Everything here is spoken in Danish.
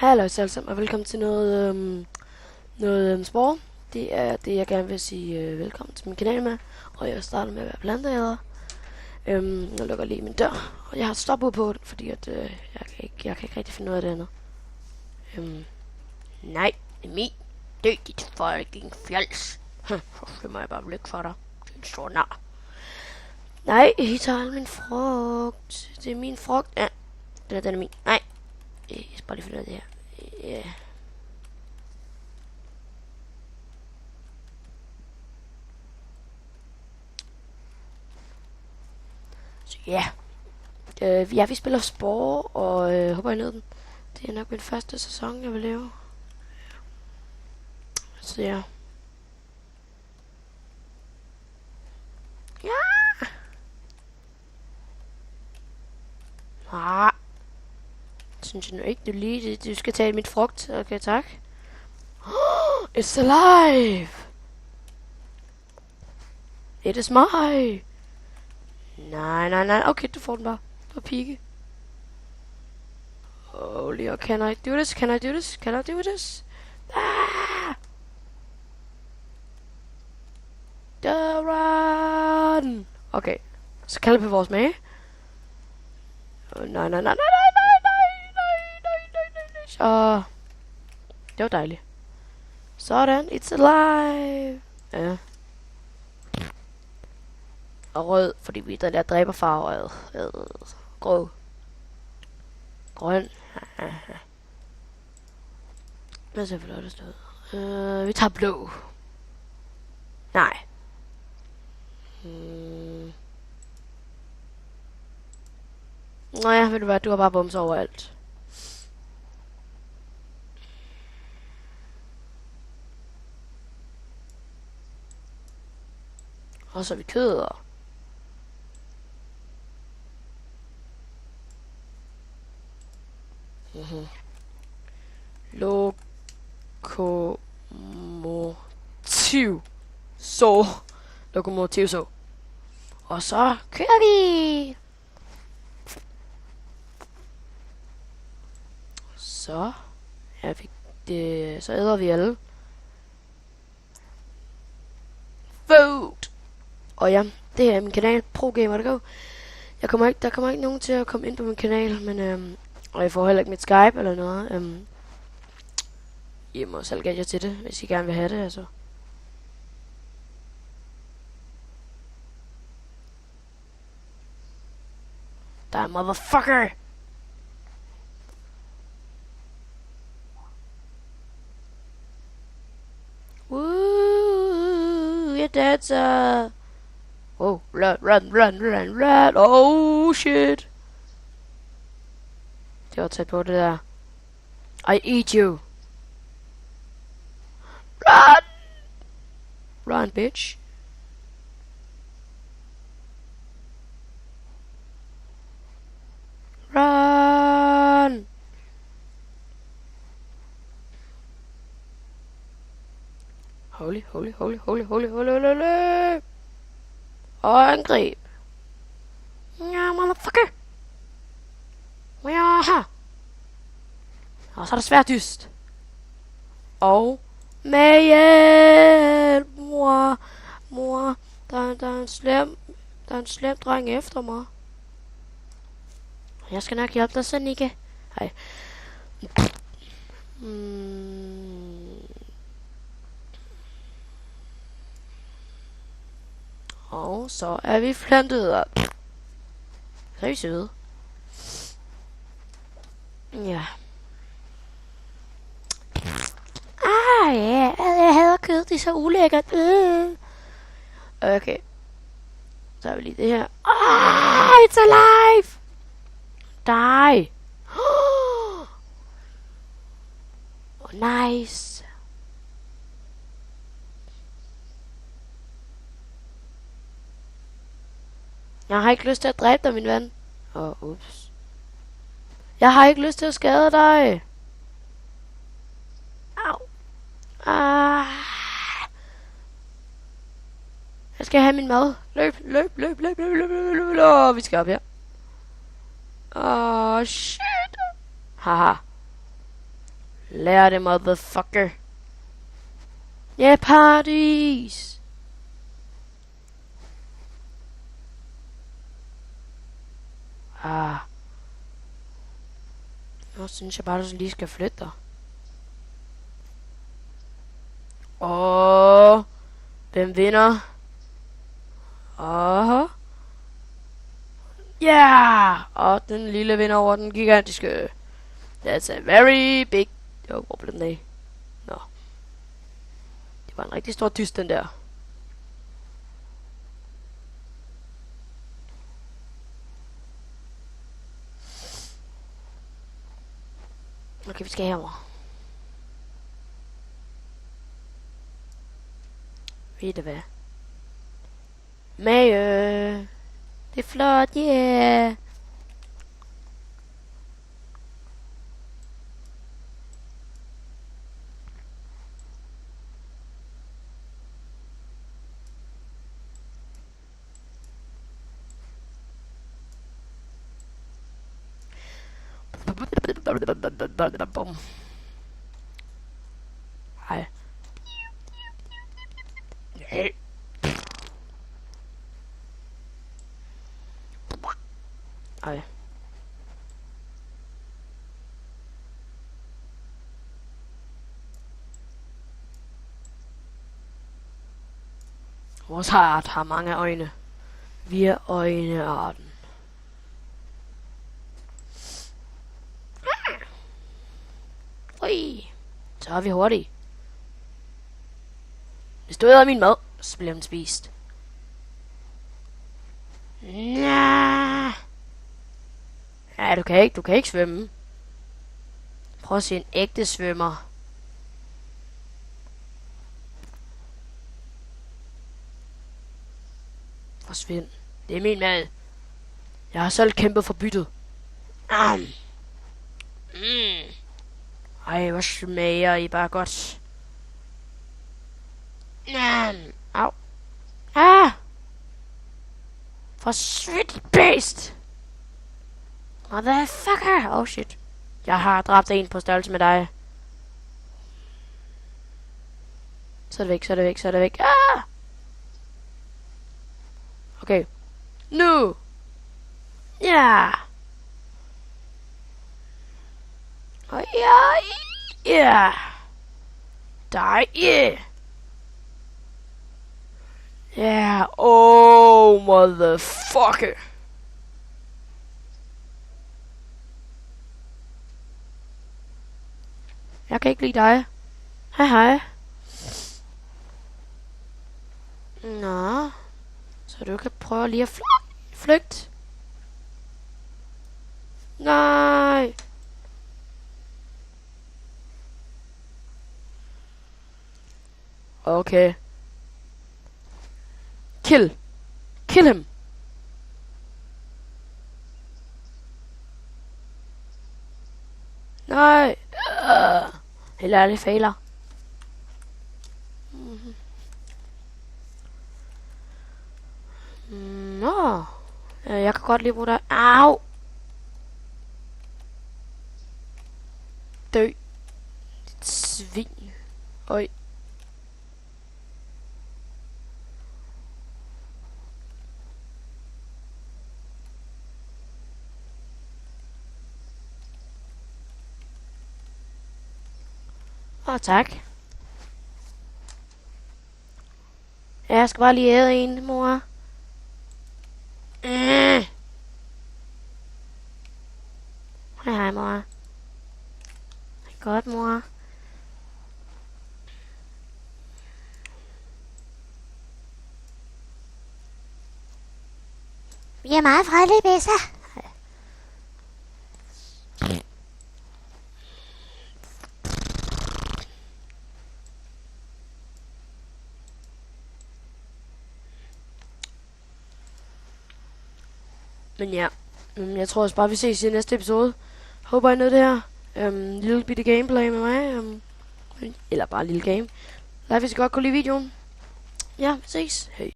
Hallo alle sammen, og velkommen til noget sport. Det er det, jeg gerne vil sige velkommen til min kanal med. Og jeg starter med at være planteæder. Jeg lukker lige min dør, og jeg har stopper på den, fordi at, jeg kan ikke rigtig finde ud af det andet. Nej, Emil, det er dit fucking fjols. Så må jeg bare væk fra dig. Det er en stor nar. Nej, I tager al min frugt. Det er min frugt. Ja, den er min. Nej, jeg skal bare lige finde ud af det her. Ja. Så ja. Vi spiller sport, og håber I nød den. Det er nok min første sæson, jeg vil lave. Så ja. Ja! Ah. Synes jeg nu ikke, du skal tage mit frugt. Okay, tak. It's alive! It is my! Nej. Okay, du får den bare. Du er pigge. Holy, can I do this? Can I do this? Can I do this? Ah! The run! Okay, så kalder vi på vores mage. Nej. Så. Det var dejligt. Sådan, it's alive! Ja. Og rød, fordi vi der dræberfarve. Grå. Grøn. Hvad så for der stod? Vi tager blå. Nej. Nå ja, ved du hvad, du har bare bums overalt. Og så er vi køder. Lokomotiv. Lokomotiv så. Og så kører vi. Så er vi det, så æder vi alle. Food. Og ja, det her er min kanal, ProGamer.dk. Der kommer ikke nogen til at komme ind på min kanal, men og jeg får heller ikke mit Skype eller noget. I må selv gætte jer til det, hvis I gerne vil have det, altså. Der er motherfucker! Woo! Jeg danser! Oh, run! Oh shit! Det var tæt på det der. I eat you! Run! Run, bitch! Run! Holy. Og angreb. Ja, motherfucker. Ja. Og så er der sværdyst. Og med hjælp. Mor. Der er en slem dreng efter mig. Jeg skal nok hjælpe dig, Sanike. Hej. Og så er vi plantet op. Så er vi søde. Ja. Ja, jeg hader kød, det er så ulækkert. Okay. Så har vi lige det her. It's alive! Die! Nice! Jeg har ikke lyst til at dræbe dig, min ven. Ups. Jeg har ikke lyst til at skade dig. Au. Jeg skal have min mad. Løb. Vi skal op her. Shit. Haha. Lær det, motherfucker. Ja, paradis. Nu synes jeg bare, du lige skal flytte dig. Hvem vinder? Ja! Og den lille vinder over den gigantiske. That's a very big... hvor blev den af? Nå. Det var en rigtig stor dyst, den der. Okay, vi skal herover. Ved du hvad? Mage! Det er flot, yeah! Bum. Hej. Ej. Vores art har mange øjne. Vi er øjnearten. Ui. Så er vi hurtige. Hvis du æder min mad, så bliver den spist. Nah. Ja, du kan ikke svømme. Prøv at se en ægte svømmer. Forsvind. Det er min mad. Jeg har selv kæmpet for byttet. Ej, hvor smager I bare godt. Au. Forsvind, beast! Motherfucker! Oh shit. Jeg har dræbt en på størrelse med dig. Så er det væk. Okay. Nu! Ja! Og ja! Die, yeah! Ja, motherfucker! Jeg kan ikke lide dig. Hej. Nå. Så du kan prøve lige at flygte. Nej. Okay. Kill him. Nej. Helt ærligt fejler. Nå. Jeg kan godt lige bruge dig. Au. Dø. Dit svin. Øj. Tak. Jeg skal bare lige æde en, mor. Hej, mor. Godt, mor. Vi er meget fredelige, Bessa. Men ja, jeg tror også bare, vi ses i næste episode. Håber I nød det her. Lille bitte gameplay med mig. Eller bare en lille game. Lad hvis I godt kunne lide videoen. Ja, vi ses. Hej.